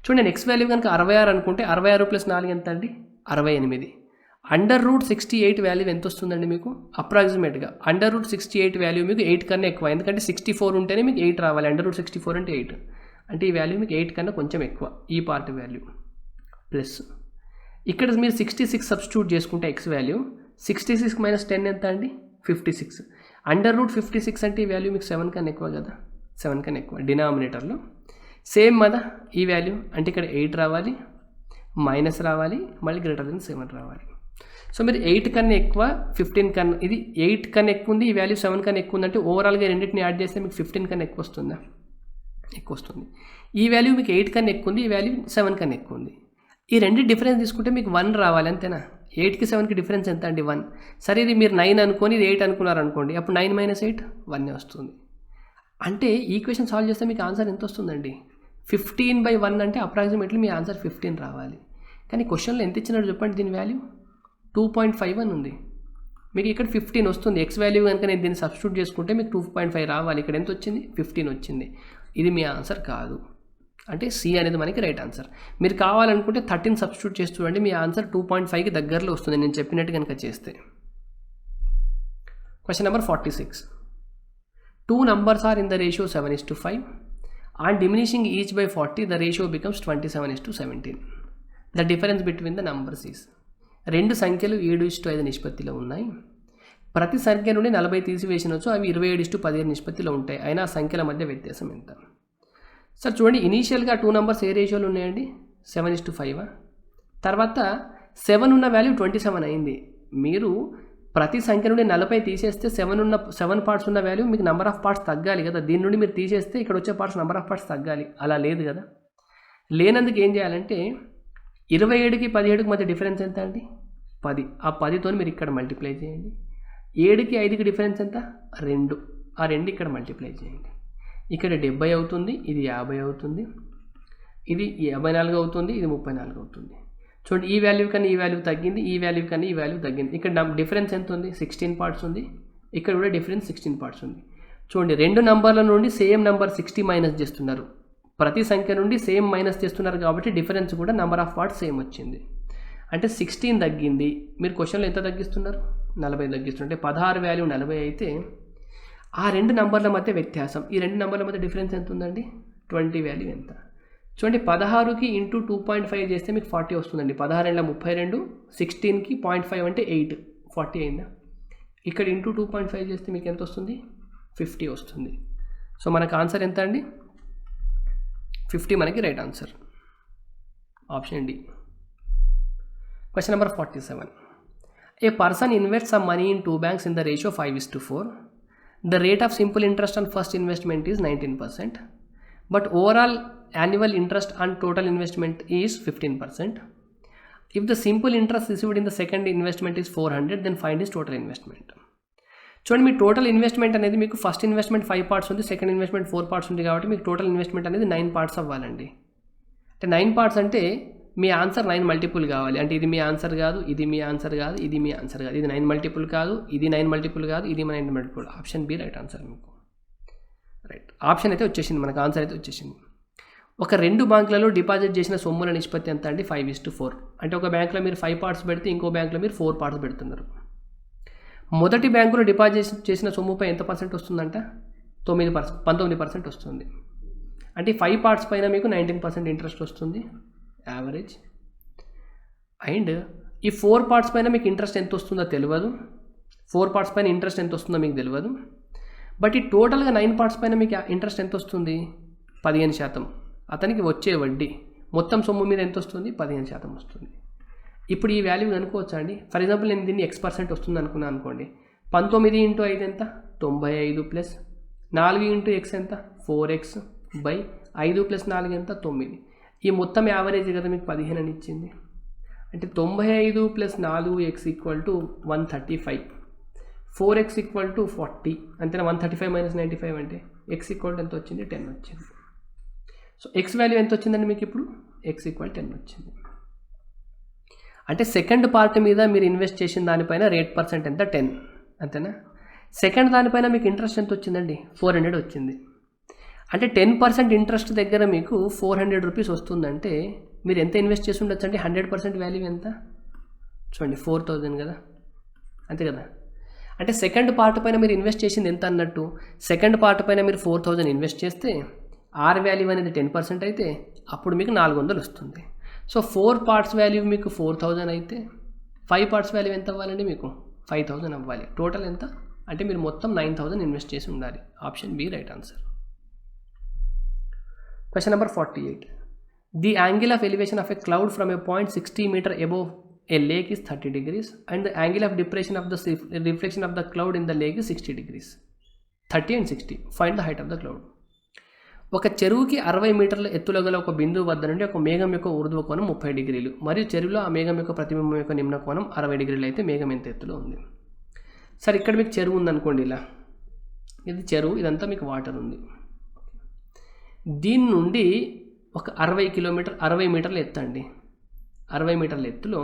చూడండి నేను ఎక్స్ వాల్యూ కనుక 66 అనుకుంటే 66 + 4 ఎంత అండి? 68. √68 వాల్యూ ఎంత వస్తుందండి మీకు? అప్రాక్సిమేట్గా √68 వాల్యూ మీకు 8 కన్నా ఎక్కువ, ఎందుకంటే 64 ఉంటేనే మీకు 8 రావాలి. √64 అంటే 8, అంటే ఈ వాల్యూ మీకు 8 కన్నా కొంచెం ఎక్కువ, ఈ పార్ట్ వాల్యూ. ప్లస్ ఇక్కడ మీరు 66 సబ్స్టిట్యూట్ చేసుకుంటే ఎక్స్ వాల్యూ 66 - 10 ఎంత అండి? 56. √56 అంటే ఈ వాల్యూ మీకు 7 కన్నా ఎక్కువ కదా, 7 కన్నా ఎక్కువ డినామినేటర్లో. సేమ్ కదా ఈ వాల్యూ, అంటే ఇక్కడ 8 రావాలి, మైనస్ రావాలి, మళ్ళీ >7 రావాలి. సో మీరు 8 కన్నా ఎక్కువ, 15 కన్నా, ఇది 8 కన్నా ఎక్కువ ఉంది, ఈ వాల్యూ 7 కన్నా ఎక్కువ ఉందంటే ఓవరాల్గా రెండింటిని యాడ్ చేస్తే మీకు 15 కన్నా ఎక్కువ వస్తుందా? ఎక్కువ వస్తుంది. ఈ వాల్యూ మీకు 8 కన్నా ఎక్కువ ఉంది, ఈ వాల్యూ 7 కన్నా ఎక్కువ ఉంది. ఈ రెండు డిఫరెన్స్ తీసుకుంటే మీకు 1 రావాలి, అంతేనా? 8కి 7కి డిఫరెన్స్ ఎంత అండి? 1. సరే ఇది మీరు 9 అనుకొని ఇది 8 అనుకున్నారు అనుకోండి, అప్పుడు 9 - 8 1 వస్తుంది. అంటే ఈక్వేషన్ సాల్వ్ చేస్తే మీకు ఆన్సర్ ఎంత వస్తుందండి? 15/1 అంటే అప్రాక్సిమేట్లీ మీ ఆన్సర్ 15 రావాలి. కానీ క్వశ్చన్లో ఎంత ఇచ్చినాడు చెప్పండి? దీని వాల్యూ 2.51 ఉంది, మీకు ఇక్కడ 15 వస్తుంది. ఎక్స్ వాల్యూ కనుక నేను దీన్ని సబ్స్టిట్యూట్ చేసుకుంటే మీకు 2.5 రావాలి, ఇక్కడ ఎంత వచ్చింది? 15 వచ్చింది. ఇది మీ ఆన్సర్ కాదు, అంటే సి అనేది మనకి రైట్ ఆన్సర్. మీరు కావాలనుకుంటే 13 సబ్స్టిట్యూట్ చేసి చూడండి, మీ ఆన్సర్ 2.5కి దగ్గరలో వస్తుంది నేను చెప్పినట్టు కనుక చేస్తే. Question number 46. 2 numbers are in the ratio 7:5. On diminishing each by 40, the ratio becomes 27:17. The difference between the numbers is. రెండు సంఖ్యలు 7:5 నిష్పత్తిలో ఉన్నాయి. ప్రతి సంఖ్య నుండి 40 తీసివేసినచ్చు అవి 27:15 నిష్పత్తిలో ఉంటాయి. అయినా ఆ సంఖ్యల మధ్య వ్యత్యాసం ఎంత? సార్ చూడండి, ఇనీషియల్గా 2 numbers ఏ రేషియోలు ఉన్నాయండి? 7:5. తర్వాత 7 ఉన్న వాల్యూ 27 అయింది. మీరు ప్రతి సంఖ్య నుండి 40 తీసేస్తే 7 పార్ట్స్ ఉన్న వాల్యూ మీకు నెంబర్ ఆఫ్ పార్ట్స్ తగ్గాలి కదా. దీని నుండి మీరు తీసేస్తే ఇక్కడ వచ్చే పార్ట్స్ నెంబర్ ఆఫ్ పార్ట్స్ తగ్గాలి, అలా లేదు కదా. లేనందుకు ఏం చేయాలంటే 27కి 17కి మధ్య డిఫరెన్స్ ఎంత అండి? 10. ఆ 10తో మీరు ఇక్కడ మల్టిప్లై చేయండి. 7కి 5కి డిఫరెన్స్ ఎంత? 2. ఆ 2 ఇక్కడ మల్టిప్లై చేయండి. ఇక్కడ 70 అవుతుంది, ఇది 50 అవుతుంది, ఇది 54 అవుతుంది, ఇది 34 అవుతుంది. చూడండి, ఈ వాల్యూ కన్నా ఈ వాల్యూ తగ్గింది, ఈ వాల్యూ కన్నా ఈ వాల్యూ తగ్గింది. ఇక్కడ డిఫరెన్స్ ఎంత ఉంది? 16 పార్ట్స్ ఉంది. ఇక్కడ కూడా డిఫరెన్స్ 16 పార్ట్స్ ఉంది. చూడండి, రెండు నంబర్ల నుండి సేమ్ నెంబర్ 60 మైనస్ చేస్తున్నారు. ప్రతి సంఖ్య నుండి సేమ్ మైనస్ చేస్తున్నారు కాబట్టి డిఫరెన్స్ కూడా నెంబర్ ఆఫ్ పార్ట్స్ సేమ్ వచ్చింది. అంటే 16 తగ్గింది. మీరు క్వశ్చన్లో ఎంత తగ్గిస్తున్నారు? 40 తగ్గిస్తున్నారు. అంటే 16 వాల్యూ 40 అయితే ఆ రెండు నంబర్ల మధ్య వ్యత్యాసం, ఈ రెండు నంబర్ల మధ్య డిఫరెన్స్ ఎంత ఉందండి? 20 వాల్యూ ఎంత? చూడండి, 16కి ఇంటూ 2.5 చేస్తే మీకు 40 వస్తుందండి. 16 × 32, 16కి 0.5 అంటే 8, 40 అయిందా? ఇక్కడ ఇంటూ 2.5 చేస్తే మీకు ఎంత వస్తుంది? 50 వస్తుంది. సో మనకు ఆన్సర్ ఎంత అండి? 50 మనకి right answer, option D. Question number 47. A person invest some money in 2 banks in the ratio 5:4. The rate of simple interest on first investment is 19%, but overall annual interest on total investment is 15%. If the simple interest received in the second investment is 400, then find his total investment. చూడండి, మీ total investment అనేది మీకు first investment 5 parts ఉంది, second investment 4 parts ఉంది కాబట్టి మీకు total investment అనేది 9 parts అవ్వాలండి. అంటే 9 parts అంటే మీ ఆన్సర్ 9 మల్టిపుల్ కావాలి. అంటే ఇది మీ ఆన్సర్ కాదు, ఇది మీ ఆన్సర్ కాదు, ఇది మీ ఆన్సర్ కాదు, ఇది 9 మల్టిపుల్ కాదు, ఇది 9 మల్టిపుల్ కాదు, ఇది 9 multiple. Option B right answer మీకు. రైట్ ఆప్షన్ అయితే వచ్చేసింది, మనకు ఆన్సర్ అయితే వచ్చేసింది. ఒక 2 బ్యాంకులలో డిపాజిట్ చేసిన సొమ్ముల నిష్పత్తి ఎంత అండి? 5:4. అంటే ఒక బ్యాంకులో మీరు 5 పార్ట్స్ పెడితే ఇంకో బ్యాంకులో మీరు 4 పార్ట్స్ పెడుతున్నారు. మొదటి బ్యాంకులో డిపాజిట్ చేసిన సొమ్ముపై ఎంత పర్సెంట్ వస్తుందంట? 19% వస్తుంది. అంటే 5 పార్ట్స్ పైన మీకు 19% ఇంట్రెస్ట్ వస్తుంది యావరేజ్. అండ్ ఈ 4 పార్ట్స్ పైన మీకు ఇంట్రెస్ట్ ఎంత వస్తుందో తెలియదు. 4 పార్ట్స్ పైన ఇంట్రెస్ట్ ఎంత వస్తుందో మీకు తెలియదు. బట్ ఈ టోటల్గా 9 పార్ట్స్ పైన మీకు ఇంట్రెస్ట్ ఎంత వస్తుంది? 15%. అతనికి వచ్చే వడ్డీ మొత్తం సొమ్ము మీద ఎంత వస్తుంది? 15% వస్తుంది. ఇప్పుడు ఈ వాల్యూ కనుక్కోవచ్చా అండి? ఫర్ ఎగ్జాంపుల్ నేను దీన్ని X% వస్తుంది అనుకున్నాను అనుకోండి. 19 × 5 ఎంత? 95 ప్లస్ 4 × X ఎంత? 4X బై 5 + 4 ఎంత? 9. ఈ మొత్తం యావరేజ్ కదా మీకు 15 అని ఇచ్చింది. అంటే 95 + 4X = 135. 4X = 40. అంతేనా? 135 - 95 అంటే X ఎంత వచ్చింది? 10 వచ్చింది. సో X వాల్యూ ఎంత వచ్చిందండి మీకు ఇప్పుడు? X = 10 వచ్చింది. అంటే సెకండ్ పార్ట్ మీద మీరు ఇన్వెస్ట్ చేసిన దానిపైన రేట్ పర్సెంట్ ఎంత? 10. అంతేనా? సెకండ్ దానిపైన మీకు ఇంట్రెస్ట్ ఎంత వచ్చిందండి? 400 వచ్చింది. అంటే 10% ఇంట్రెస్ట్ దగ్గర మీకు 400 రూపీస్ వస్తుందంటే మీరు ఎంత ఇన్వెస్ట్ చేసి ఉండొచ్చు అంటే 100% వాల్యూ ఎంత? చూడండి 4000 కదా, అంతే కదా. అంటే సెకండ్ పార్ట్ పైన మీరు ఇన్వెస్ట్ చేసింది ఎంత అన్నట్టు? సెకండ్ పార్ట్ పైన మీరు 4000 ఇన్వెస్ట్ చేస్తే ఆర్ వాల్యూ అనేది 10% అయితే అప్పుడు మీకు 400 వస్తుంది. సో 4 పార్ట్స్ వాల్యూ మీకు 4000 అయితే 5 పార్ట్స్ వాల్యూ ఎంత అవ్వాలండి? మీకు 5000 అవ్వాలి. టోటల్ ఎంత అంటే మీరు మొత్తం 9000 ఇన్వెస్ట్ చేసి ఉండాలి. Option B right answer. Question number 48. The angle of elevation of a cloud from a point 60 meter above a lake is 30 degrees and the angle of depression of the reflection of the cloud in the lake is 60 degrees. 30 and 60. Find the height of the cloud. ఒక చెరువుకి 60 మీటర్ల ఎత్తులో గల ఒక బిందువు వద్ద నుండి ఒక మేఘం యొక్క ఊర్ధ్వ కోణం 30 డిగ్రీలు మరియు చెరువులో ఆ మేఘం యొక్క ప్రతిబింబం యొక్క నిమ్న కోణం 60 డిగ్రీలు అయితే మేఘం ఎంత ఎత్తులో ఉంది? సరే, ఇక్కడ మీకు చెరువు ఉందనుకోండి. ఇలా ఇది చెరువు, ఇదంతా మీకు వాటర్ ఉంది. దీని నుండి ఒక 60 మీటర్ల ఎత్తు అండి. 60 మీటర్ల ఎత్తులో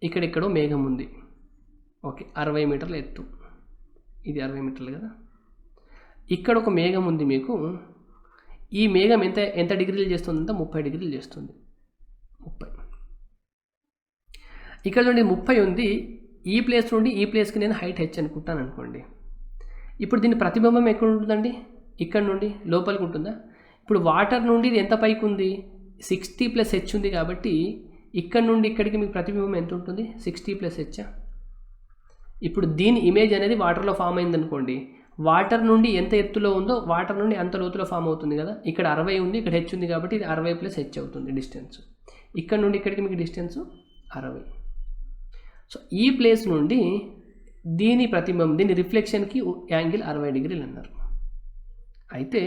ఇక్కడెక్కడో మేఘం ఉంది. ఓకే, 60 మీటర్ల ఎత్తు, ఇది 60 మీటర్లు కదా. ఇక్కడ ఒక మేఘం ఉంది మీకు. ఈ మేఘం ఎంత డిగ్రీలు చేస్తుందంటే 30 డిగ్రీలు చేస్తుంది. 30. ఇక్కడ చూడండి 30 ఉంది. ఈ ప్లేస్ నుండి ఈ ప్లేస్కి నేను హైట్ h అనుకుంటాను అనుకోండి. ఇప్పుడు దీని ప్రతిబింబం ఎక్కడ ఉంటుందండి? ఇక్కడ నుండి లోపలికి ఉంటుందా? ఇప్పుడు వాటర్ నుండి ఇది ఎంత పైకి ఉంది? 60 + h ఉంది కాబట్టి ఇక్కడ నుండి ఇక్కడికి మీకు ప్రతిబింబం ఎంత ఉంటుంది? 60 + h. ఇప్పుడు దీని ఇమేజ్ అనేది వాటర్లో ఫామ్ అయింది అనుకోండి. వాటర్ నుండి ఎంత ఎత్తులో ఉందో వాటర్ నుండి అంత లోతులో ఫామ్ అవుతుంది కదా. ఇక్కడ 60 ఉంది, ఇక్కడ h ఉంది కాబట్టి ఇది 60 + h అవుతుంది డిస్టెన్స్. ఇక్కడ నుండి ఇక్కడికి మీకు డిస్టెన్స్ 60. సో ఈ ప్లేస్ నుండి దీని ప్రతిబింబం, దీని రిఫ్లెక్షన్కి యాంగిల్ 60 డిగ్రీలు అన్నారు. అయితే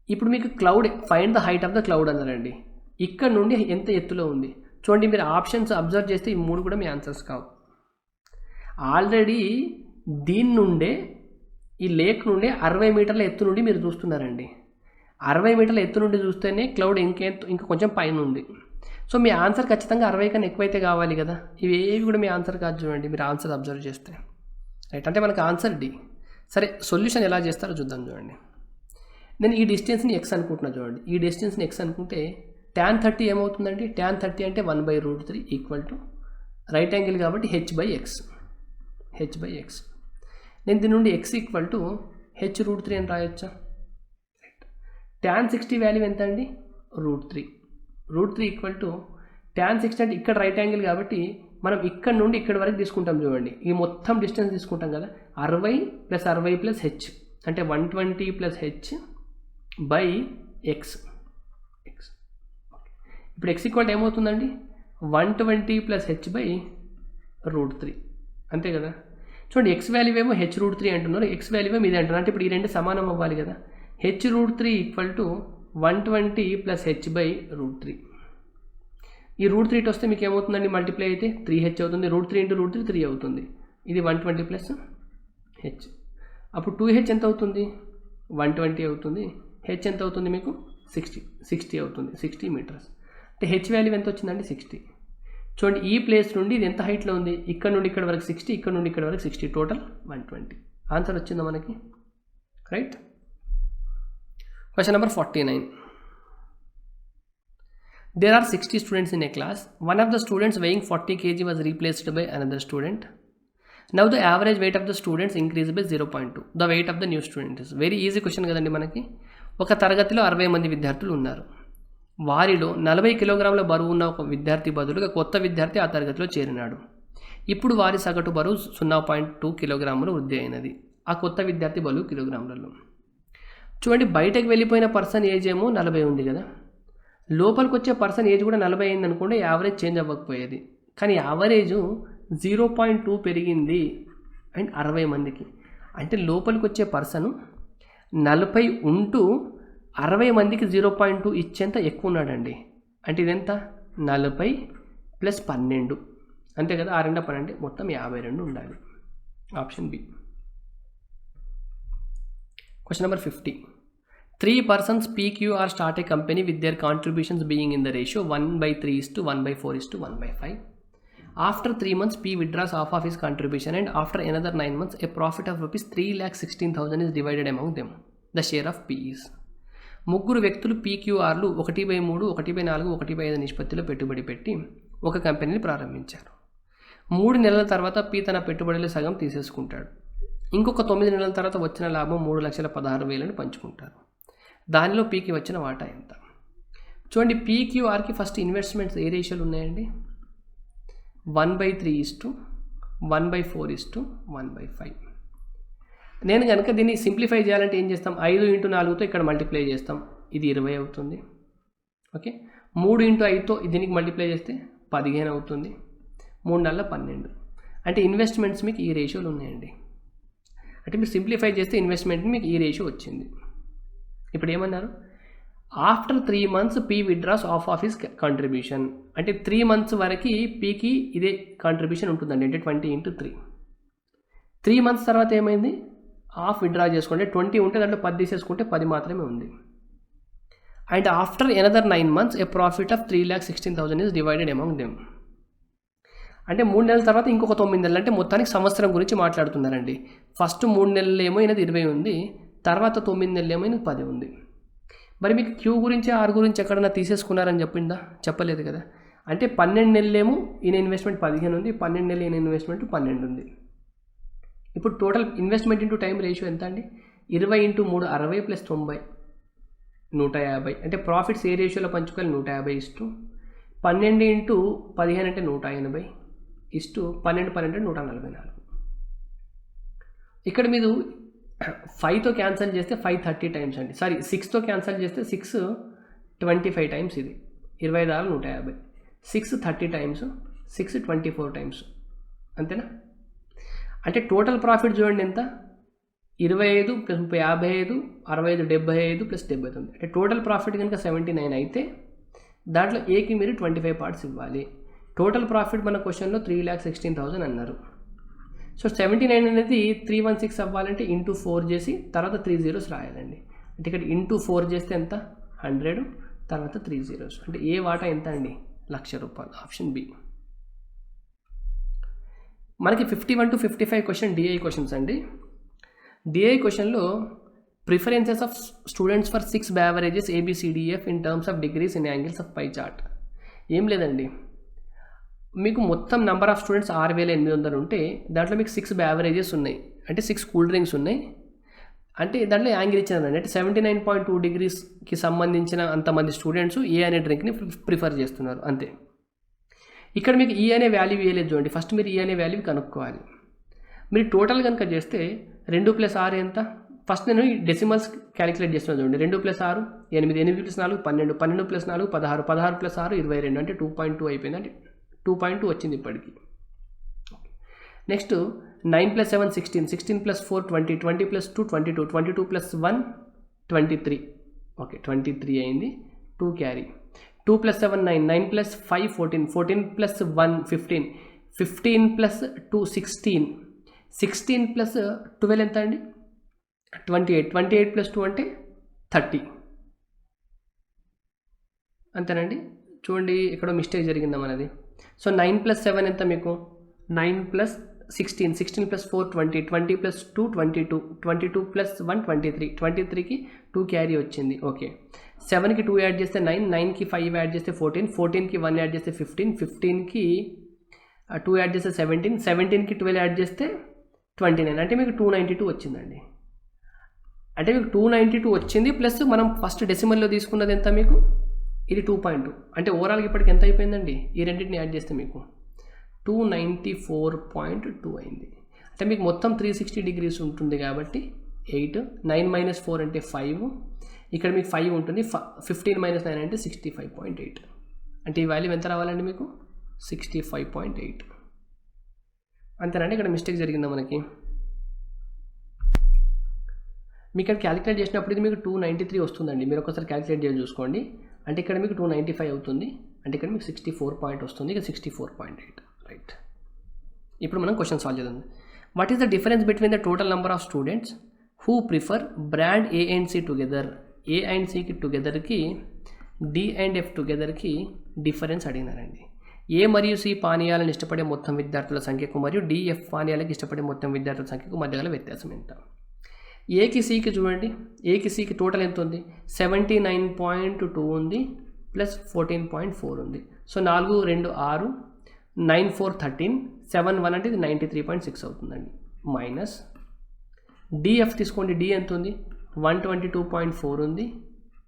ఇప్పుడు మీకు cloud find the height of the cloud అన్నారండి. ఇక్కడ నుండి ఎంత ఎత్తులో ఉంది చూడండి. మీరు ఆప్షన్స్ అబ్జర్వ్ చేస్తే ఈ 3 కూడా మీ ఆన్సర్స్ కావు. ఆల్రెడీ దీని నుండే ఈ లేక్ నుండి 60 మీటర్ల ఎత్తు నుండి మీరు చూస్తున్నారండి. 60 మీటర్ల ఎత్తు నుండి చూస్తేనే క్లౌడ్ ఇంకా కొంచెం పైన ఉంది. సో మీ ఆన్సర్ ఖచ్చితంగా 60 కన్నా ఎక్కువైతే కావాలి కదా. ఇవి ఏవి కూడా మీ ఆన్సర్ కాదు చూడండి, మీరు ఆన్సర్ అబ్జర్వ్ చేస్తే. రైట్, అంటే మనకు ఆన్సర్ డి. సరే, సొల్యూషన్ ఎలా చేస్తారో చూద్దాం చూడండి. నేను ఈ డిస్టెన్స్ని x అనుకుంటున్నా చూడండి. ఈ డిస్టెన్స్ని x అనుకుంటే tan 30 ఏమవుతుందండి? tan 30 అంటే 1/√3 ఈక్వల్ టు రైట్ యాంగిల్ కాబట్టి h/x. నేను దీని నుండి x ఈక్వల్ టు h√3 అని రాయొచ్చా? tan 60 వాల్యూ ఎంత అండి? √3. √3 ఈక్వల్ టు tan 60 అంటే ఇక్కడ రైట్ యాంగిల్ కాబట్టి మనం ఇక్కడ నుండి ఇక్కడ వరకు తీసుకుంటాం చూడండి. ఈ మొత్తం డిస్టెన్స్ తీసుకుంటాం కదా. 60 + 60 + h అంటే 120 + h బై x. ఇప్పుడు x ఈక్వల్ ఏమవుతుందండి? 120 + h/√3 అంతే కదా. చూడండి, x వాల్యూ ఏమో h√3 అంటున్నారు, x వాల్యూ ఏమో ఇది అంటున్నారు. అంటే ఇప్పుడు ఈ రెండు సమానం అవ్వాలి కదా. h√3 equal to 120 + h/√3. ఈ √3 ఇటు వస్తే మీకు ఏమవుతుందండి? మల్టిప్లై అయితే 3h అవుతుంది. √3 × √3 3 అవుతుంది. ఇది 120 + h. అప్పుడు 2h ఎంత అవుతుంది? 120 అవుతుంది. h ఎంత అవుతుంది మీకు? 60 అవుతుంది. 60 మీటర్స్. అంటే h వాల్యూ ఎంత వచ్చిందండి? 60. చూడండి, ఈ ప్లేస్ నుండి ఇది ఎంత హైట్లో ఉంది? ఇక్కడ నుండి ఇక్కడ వరకు 60, ఇక్కడ నుండి ఇక్కడ వరకు 60, టోటల్ 120. ఆన్సర్ వచ్చిందా మనకి? Right. Question number 49. There are 60 students in a class. One of the students weighing 40 kg was replaced by another student. Now the average weight of the students increased by 0.2. The weight of the new student is very easy question కదండి మనకి. ఒక తరగతిలో 60 మంది విద్యార్థులు ఉన్నారు. వారిలో 40 కిలోగ్రాముల బరువు ఉన్న ఒక విద్యార్థి బదులుగా కొత్త విద్యార్థి ఆ తరగతిలో చేరినాడు. ఇప్పుడు వారి సగటు బరువు 0.2 కిలోగ్రాములు వృద్ధి అయినది. ఆ కొత్త విద్యార్థి బరువు కిలోగ్రాములలో. చూడండి, బయటకు వెళ్ళిపోయిన పర్సన్ ఏజ్ ఏమో 40 ఉంది కదా, లోపలికి వచ్చే పర్సన్ ఏజ్ కూడా 40 అయింది అనుకుంటే యావరేజ్ చేంజ్ అవ్వకపోయేది. కానీ యావరేజ్ 0.2 పెరిగింది అండ్ 60 మందికి. అంటే లోపలికి వచ్చే పర్సన్ 40 ఉంటూ 60 మందికి 0.2 ఇచ్చేంత ఎక్కువ ఉన్నాడండి. అంటే ఇదెంత? 40 + 12 అంతే కదా, 6 × 12 మొత్తం 52 ఉండాలి. Option B. Question number 50. 3 persons PQR start a company with their contributions being in the ratio 1/3:1/4:1/5. After 3 months, P withdraws half of his contribution and after another 9 months, a profit of rupees 3,16,000 is divided among them. The share of P is. ముగ్గురు వ్యక్తులు PQRలు 1/3, 1/4, 1/5 నిష్పత్తిలో పెట్టుబడి పెట్టి ఒక కంపెనీని ప్రారంభించారు. 3 నెలల తర్వాత P తన పెట్టుబడిలో సగం తీసేసుకుంటాడు. ఇంకొక 9 నెలల తర్వాత వచ్చిన లాభం 3,16,000 పంచుకుంటారు. దానిలో Pకి వచ్చిన వాటా ఎంత? చూడండి, PQRకి ఫస్ట్ ఇన్వెస్ట్మెంట్స్ ఏ రేషియోలు ఉన్నాయండి? 1/3:1/4:1/5. నేను కనుక దీన్ని సింప్లిఫై చేయాలంటే ఏం చేస్తాం? 5 × 4తో ఇక్కడ మల్టిప్లై చేస్తాం, ఇది 20 అవుతుంది. ఓకే, 3 × 5తో దీనికి మల్టిప్లై చేస్తే 15 అవుతుంది. 3 నెలల 12. అంటే ఇన్వెస్ట్మెంట్స్ మీకు ఈ రేషియోలు ఉన్నాయండి. అంటే మీరు సింప్లిఫై చేస్తే ఇన్వెస్ట్మెంట్ మీకు ఈ రేషియో వచ్చింది. ఇప్పుడు ఏమన్నారు? After 3 months P withdraws of his contribution. అంటే 3 months వరకు Pకి ఇదే కాంట్రిబ్యూషన్ ఉంటుందండి. అంటే 20 × 3. 3 months తర్వాత ఏమైంది? హాఫ్ విత్డ్రా చేసుకుంటే 20 ఉంటే దాంట్లో 10 తీసేసుకుంటే 10 మాత్రమే ఉంది. And after another 9 months A profit of 3,16,000 is divided among them. అంటే 3 నెలల తర్వాత ఇంకొక 9 నెలలు, అంటే మొత్తానికి సంవత్సరం గురించి మాట్లాడుతున్నారండి. ఫస్ట్ 3 నెలలు ఏమో ఈయనది 20 ఉంది, తర్వాత 9 నెలలు ఏమో ఈయనది 10 ఉంది. మరి మీకు Q గురించి R గురించి ఎక్కడన్నా తీసేసుకున్నారని చెప్పిందా? చెప్పలేదు కదా. అంటే 12 నెలలేమో ఈయన ఇన్వెస్ట్మెంట్ 15 ఉంది, 12 నెలలు ఈయన ఇన్వెస్ట్మెంట్ 12 ఉంది. ఇప్పుడు total investment into time ratio ఎంత అండి? 20 × 3 60 + 90 150. అంటే ప్రాఫిట్స్ ఏ రేషియోలో పంచుకోవాలి? 150 12 × 15 అంటే 180 12 12 అంటే 144. ఇక్కడ మీరు 5తో క్యాన్సిల్ చేస్తే 5 30 టైమ్స్ అండి. సారీ, 6తో క్యాన్సిల్ చేస్తే 6 25 టైమ్స్. ఇది 20 150. 6 30 టైమ్స్, 6 24 టైమ్స్. అంతేనా? అంటే టోటల్ ప్రాఫిట్ చూడండి ఎంత? 25 + 55 65 75 + 79. అంటే టోటల్ ప్రాఫిట్ కనుక 79 అయితే దాంట్లో ఏకి మీరు 25 పార్ట్స్ ఇవ్వాలి. టోటల్ ప్రాఫిట్ మన క్వశ్చన్లో 3,16,000 అన్నారు. సో 79 అనేది 316 అవ్వాలంటే ఇంటూ 4 చేసి తర్వాత 3 zeros రాయాలండి. అంటే ఇక్కడ ఇంటూ 4 చేస్తే ఎంత? 100, తర్వాత 3 zeros. అంటే ఏ వాటా ఎంత అండి? ₹1,00,000. Option B. మనకి 51 to 55 క్వశ్చన్ డిఐ క్వశ్చన్స్ అండి. డిఐ క్వశ్చన్లో preferences of students for 6 beverages ABCDF in terms of degrees in angles of pie chart. ఏం లేదండి, మీకు మొత్తం నెంబర్ ఆఫ్ స్టూడెంట్స్ 6,800 ఉంటే దాంట్లో మీకు 6 బ్యావరేజెస్ ఉన్నాయి, అంటే 6 కూల్ డ్రింక్స్ ఉన్నాయి. అంటే దాంట్లో యాంగిల్ ఇచ్చినారండి. అంటే 79.2 degreesకి సంబంధించిన అంతమంది స్టూడెంట్స్ ఏ అనే డ్రింక్ని ప్రిఫర్ చేస్తున్నారు అంతే. ఇక్కడ మీకు ఈ అనే వాల్యూ వేయలేదు చూడండి. ఫస్ట్ మీరు ఈ అనే వాల్యూ కనుక్కోవాలి. మీరు టోటల్ కనుక చేస్తే 2 + 6 ఎంత? ఫస్ట్ నేను ఈ డెసిమల్స్ క్యాలిక్యులేట్ చేస్తున్నాను చూడండి. 2 + 6 8, 8 + 4 12, 12 + 4 16, 16 + 6 22. అంటే 2.2 అయిపోయింది. అంటే 2.2 వచ్చింది ఇప్పటికి. నెక్స్ట్ 9 + 7 16, 16 + 4 20, 20 + 2 22, 22 + 1 23. ఓకే, 23 అయింది. 2 క్యారీ. 2 + 7 9, 9 + 5 14, 14 + 1 15, 15 + 2 16, 16 + 12 ఎంత అండి? 28, 28 + 2 అంటే 30. అంతేనండి. చూడండి, ఎక్కడో మిస్టేక్ జరిగిందా మనది. సో 9 + 7 ఎంత మీకు? 9 + 16 ప్లస్ 4 20, 20 ప్లస్ 2 22, 22 ప్లస్ 1 23, 23కి 2 క్యారీ వచ్చింది. ఓకే, 7కి 2 యాడ్ చేస్తే 9, 9కి 5 యాడ్ చేస్తే 14, 14కి 1 యాడ్ చేస్తే 15, 15కి 2 యాడ్ చేస్తే 17, 17కి 12 యాడ్ చేస్తే 29. అంటే మీకు 292 వచ్చిందండి. అంటే మీకు 292 వచ్చింది. ప్లస్ మనం ఫస్ట్ డెసిమల్లో తీసుకున్నది ఎంత మీకు, ఇది 2.2. అంటే ఓవరాల్గా ఇప్పటికి ఎంత అయిపోయిందండి, ఈ రెండింటిని యాడ్ చేస్తే మీకు 294.2 అయింది. అంటే మీకు మొత్తం 360 డిగ్రీస్ ఉంటుంది కాబట్టి 8, 9 - 4 అంటే 5, ఇక్కడ మీకు 5 ఉంటుంది. 15 - 9 అంటే 65.8. అంటే ఈ వాల్యూ ఎంత రావాలండి మీకు, 65.8. అంతేనండి. ఇక్కడ మిస్టేక్ జరిగిందా మనకి? మీకు ఇక్కడ క్యాలిక్యులేట్ చేసినప్పుడు ఇది మీకు 293 వస్తుందండి. మీరు ఒకసారి క్యాలిక్యులేట్ చేసి చూసుకోండి. అంటే ఇక్కడ మీకు 295 అవుతుంది. అంటే ఇక్కడ మీకు 64 పాయింట్ వస్తుంది. ఇక 64.8. రైట్. ఇప్పుడు మనం క్వశ్చన్ సాల్వ్ చేద్దాం. What is the difference between the total number of students who prefer brand A and C together? A and సికి టుగెదర్కి, డి అండ్ ఎఫ్ టుగెదర్కి డిఫరెన్స్ అడిగినారండి. ఏ మరియు సి పానీయాలను ఇష్టపడే మొత్తం విద్యార్థుల సంఖ్యకు మరియు డిఎఫ్ పానీయాలకు ఇష్టపడే మొత్తం విద్యార్థుల సంఖ్యకు మధ్య గల వ్యత్యాసం ఎంత? ఏకి సికి చూడండి, ఏకి సికి టోటల్ ఎంత ఉంది, 79.2 ఉంది ప్లస్ 14.4 ఉంది. సో 4 2 6, 9 4 13, 7 1 అంటే ఇది 93.6 అవుతుందండి. మైనస్ డిఎఫ్ తీసుకోండి, డి ఎంత ఉంది, 122.4 ఉంది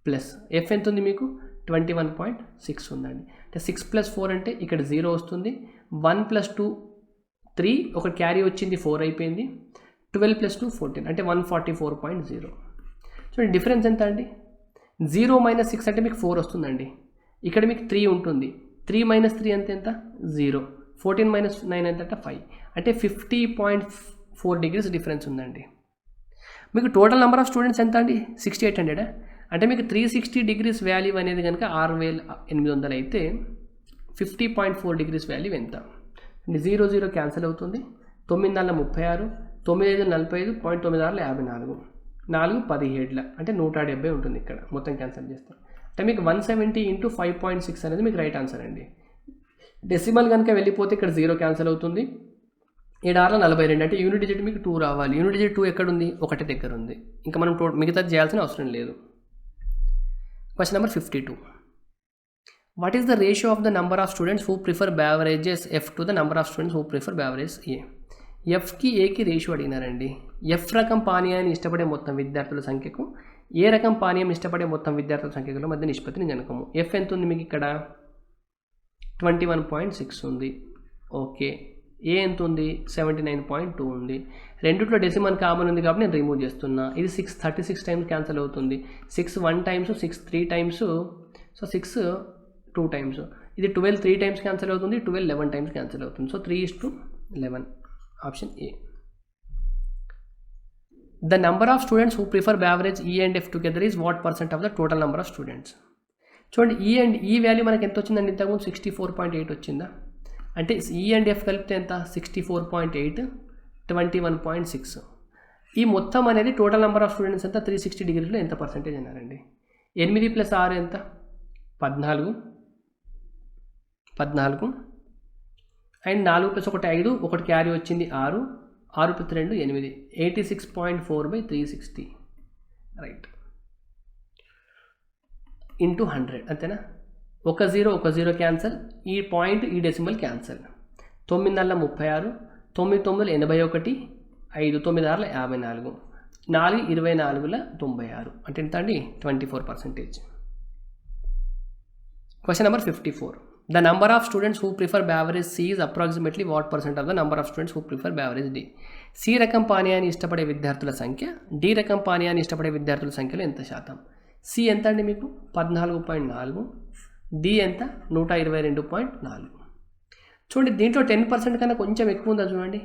ప్లస్ ఎఫ్ ఎంత ఉంది మీకు 21.6 ఉందండి. అంటే 6 + 4 అంటే ఇక్కడ 0 వస్తుంది. 1 + 2 3, ఒక క్యారీ వచ్చింది 4 అయిపోయింది. 12 + 2 14 అంటే 144.0. చూడండి డిఫరెన్స్ ఎంత అండి, 0 - 6 అంటే మీకు 4 వస్తుందండి. ఇక్కడ మీకు 3 ఉంటుంది. 3 - 3 అంటే ఎంత, 0. 14 - 9 ఎంత, 5. అంటే 50.4 డిగ్రీస్ డిఫరెన్స్ ఉందండి. మీకు టోటల్ నెంబర్ ఆఫ్ స్టూడెంట్స్ ఎంత అండి, 6800. అంటే మీకు 360 డిగ్రీస్ వాల్యూ అనేది కనుక 6800 అయితే 50.4 డిగ్రీస్ వాల్యూ ఎంత? 0 0 క్యాన్సిల్ అవుతుంది. 9 4 36, 9 5 45, 0.96 54, 4 17 అంటే 170 ఉంటుంది. ఇక్కడ మొత్తం క్యాన్సిల్ చేస్తాం. అంటే మీకు 170 × 5.6 అనేది మీకు రైట్ ఆన్సర్ అండి. డెసిమల్ కనుక వెళ్ళిపోతే ఇక్కడ 0 క్యాన్సిల్ అవుతుంది. 7 6 42 అంటే యూనిట్ డిజిట్ మీకు 2 రావాలి. యూనిట్ డిజిట్ 2 ఎక్కడ ఉంది, 1 దగ్గర ఉంది. ఇంకా మనం మిగతాది చేయాల్సిన అవసరం లేదు. Question number 52. What is the ratio of the number of students who prefer beverages F to the number of students who prefer beverage A? ఎఫ్కి ఏకి రేషియో అడిగినారండి. ఎఫ్ రకం పానీయాన్ని ఇష్టపడే మొత్తం విద్యార్థుల సంఖ్యకు ఏ రకం పానీయం ఇష్టపడే మొత్తం విద్యార్థుల సంఖ్యల మధ్య నిష్పత్తిని కనుకము. ఎఫ్ ఎంత ఉంది మీకు ఇక్కడ 21.6 ఉంది. ఓకే, ఏ ఎంత ఉంది, 79.2 ఉంది. రెండిట్లో డెసిమల్ కామన్ ఉంది కాబట్టి నేను రిమూవ్ చేస్తున్నా. ఇది 36 టైమ్స్ క్యాన్సిల్ అవుతుంది. 6 1 టైమ్స్, 6 3 టైమ్స్, సో 6 2 టైమ్స్. ఇది 12 3 టైమ్స్ క్యాన్సిల్ అవుతుంది. 12 11 టైమ్స్ క్యాన్సిల్ అవుతుంది. So 3:11 option A. The number of students who prefer beverage E and F together is what % of the total number of students? చూడండి, ఈ value మనకి ఎంత వచ్చిందండి, ఇంతకుముందు 64.8 వచ్చిందా? అంటే ఈ అండ్ ఎఫ్ కలిపితే ఎంత, 64.8, 21.6. ఈ మొత్తం అనేది టోటల్ నెంబర్ ఆఫ్ స్టూడెంట్స్ ఎంత, 360 డిగ్రీలో ఎంత పర్సెంటేజ్ అన్నారండి. 8 + 6 ఎంత, 14 అండ్ 4 + 1 5, ఒకటి క్యారీ వచ్చింది 6, 6 + 2 8, 86.4/360 రైట్ ఇంటూ 100 అంతేనా. 1 0 క్యాన్సల్, ఈ పాయింట్ ఈ డెసిమల్ క్యాన్సల్. 9 4 36, 9 9 81, 5 9 6 54, 4 24 96 అంటే ఎంత అండి, 24%. Question number 54. The number of students who prefer beverage C is approximately what % of the number of students who prefer beverage D? C రకం పానీయాన్ని ఇష్టపడే విద్యార్థుల సంఖ్య D రకం పానీయాన్ని ఇష్టపడే విద్యార్థుల సంఖ్యలో ఎంత శాతం? C ఎంత అండి మీకు 14.4, D ఎంత 122.4. చూడండి, దీంట్లో 10% కన్నా కొంచెం ఎక్కువ ఉందా చూడండి.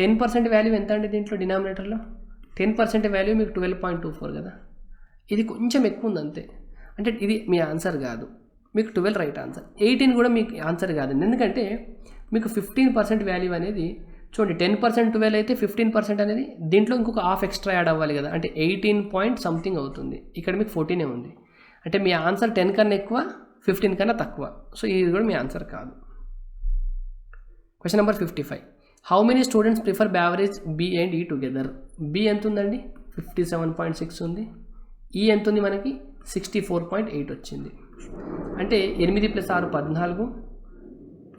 10% వాల్యూ ఎంత అండి దీంట్లో డినామినేటర్లో? 10% వాల్యూ మీకు 12.24 కదా. ఇది కొంచెం ఎక్కువ ఉంది అంతే. అంటే ఇది మీ ఆన్సర్ కాదు, మీకు 12 రైట్ ఆన్సర్. 18 కూడా మీకు ఆన్సర్ కాదండి, ఎందుకంటే మీకు 15% వాల్యూ అనేది చూడండి. 10% 12 అయితే 15% అనేది దీంట్లో ఇంకొక హాఫ్ ఎక్స్ట్రా యాడ్ అవ్వాలి కదా, అంటే 18 పాయింట్ సంథింగ్ అవుతుంది. ఇక్కడ మీకు 14 ఉంది. అంటే మీ ఆన్సర్ 10 కన్నా ఎక్కువ, 15 కన్నా తక్కువ. సో ఇది కూడా మీ ఆన్సర్ కాదు. Question number 55. How many students prefer beverage B and E together? B ఎంత ఉందండి? 57.6 ఉంది. ఈ ఎంత ఉంది మనకి? 64.8 వచ్చింది. అంటే 8 + 6 14,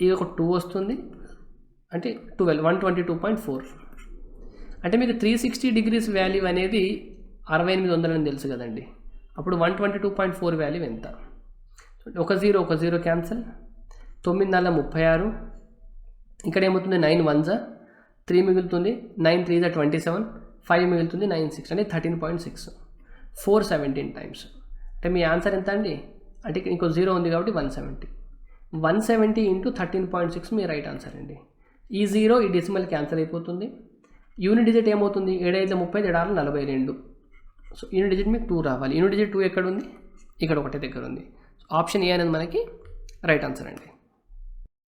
ఇది ఒక 2 వస్తుంది, అంటే 122.4. అంటే మీకు 360 degrees వాల్యూ అనేది 6800 అని తెలుసు కదండి. అప్పుడు 122.4 వాల్యూ ఎంత? ఒక 0 క్యాన్సల్, 9 4 36, ఇక్కడ ఏమవుతుంది? 9 1 3 మిగులుతుంది, 9 3 27, 5 మిగులుతుంది, 9 6 అంటే 13.6, 417 టైమ్స్. అంటే మీ ఆన్సర్ ఎంత అండి? అంటే ఇంకో 0 ఉంది కాబట్టి 170 ఇంటూ 13.6 మీ రైట్ ఆన్సర్ అండి. ఈ 0 ఈ డెసిమల్ క్యాన్సల్ అయిపోతుంది. యూనిట్ డిజిట్ ఏమవుతుంది? 7 5 30, 7 6 42. సో యూనిట్ డిజిట్ మీకు 2 రావాలి. యూనిట్ డిజిట్ 2 ఎక్కడ ఉంది? ఇక్కడ ఒకటే దగ్గర ఉంది. ఆప్షన్ ఏ అనేది మనకి రైట్ ఆన్సర్ అండి.